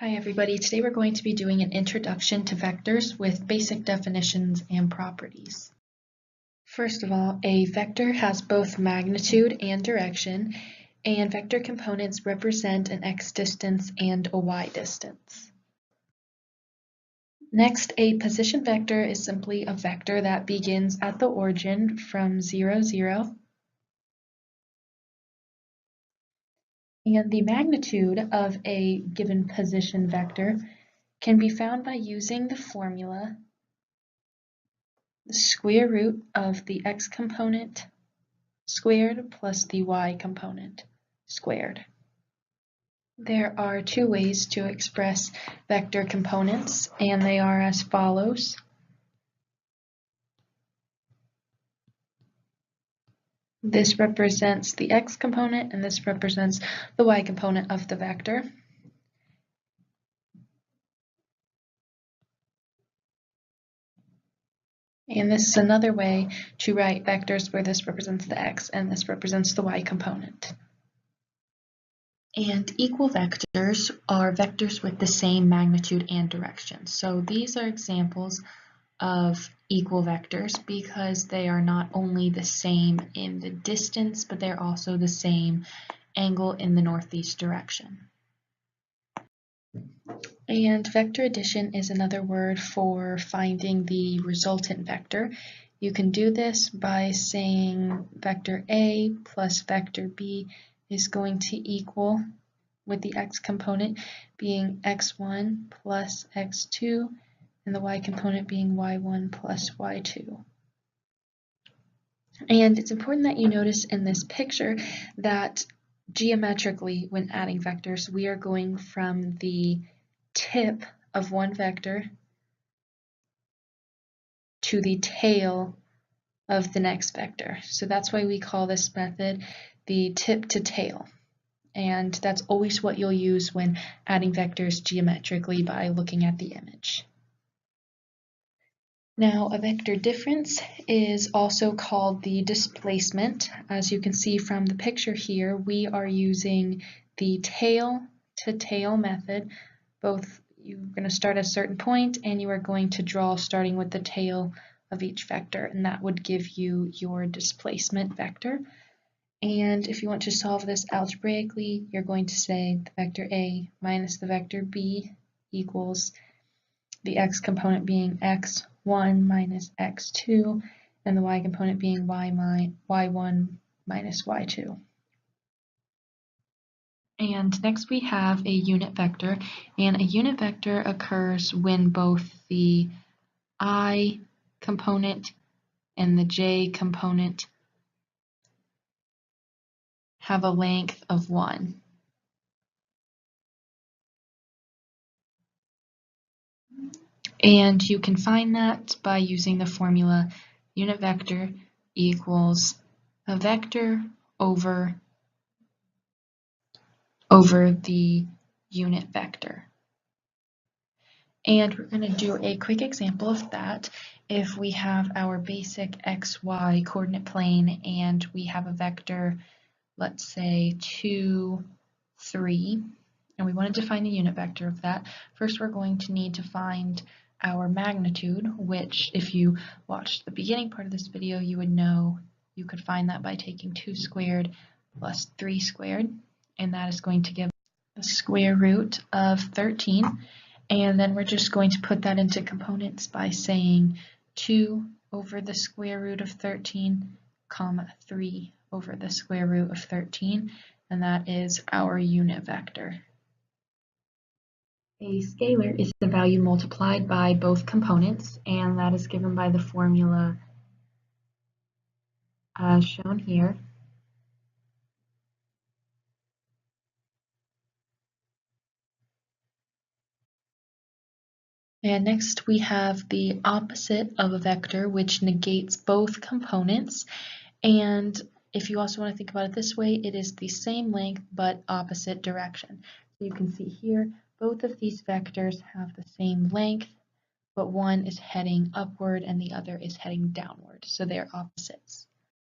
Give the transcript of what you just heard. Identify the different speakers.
Speaker 1: Hi everybody, today we're going to be doing an introduction to vectors with basic definitions and properties. First of all, a vector has both magnitude and direction, and vector components represent an x distance and a y distance. Next, a position vector is simply a vector that begins at the origin from 0, 0. And the magnitude of a given position vector can be found by using the formula the square root of the x component squared plus the y component squared. There are two ways to express vector components, and they are as follows. This represents the x component, and this represents the y component of the vector. And this is another way to write vectors where this represents the x and this represents the y component. And equal vectors are vectors with the same magnitude and direction. So these are examples of equal vectors because they are not only the same in the distance, but they're also the same angle in the northeast direction. And vector addition is another word for finding the resultant vector. You can do this by saying vector A plus vector B is going to equal, with the x component being x1 plus x2 and the y component being y1 plus y2. And it's important that you notice in this picture that geometrically, when adding vectors, we are going from the tip of one vector to the tail of the next vector. So that's why we call this method the tip to tail. And that's always what you'll use when adding vectors geometrically by looking at the image. Now, a vector difference is also called the displacement. As you can see from the picture here, we are using the tail to tail method. Both you're going to start at a certain point and you are going to draw starting with the tail of each vector, and that would give you your displacement vector. And if you want to solve this algebraically, you're going to say the vector A minus the vector B equals the x component being x1 minus x2 and the y component being y1 minus y2. And next we have a unit vector, and a unit vector occurs when both the I component and the j component have a length of 1. And you can find that by using the formula unit vector equals a vector over the unit vector. And we're going to do a quick example of that. If we have our basic xy coordinate plane and we have a vector, let's say 2, 3, and we want to define the unit vector of that, first we're going to need to find our magnitude, which if you watched the beginning part of this video, you would know you could find that by taking 2 squared plus 3 squared, and that is going to give the square root of 13. And then we're just going to put that into components by saying 2 over the square root of 13, comma 3 over the square root of 13, and that is our unit vector. A scalar is the value multiplied by both components, and that is given by the formula as shown here. And next we have the opposite of a vector, which negates both components. And if you also want to think about it this way, it is the same length but opposite direction. So you can see here, both of these vectors have the same length, but one is heading upward and the other is heading downward. So they're opposites.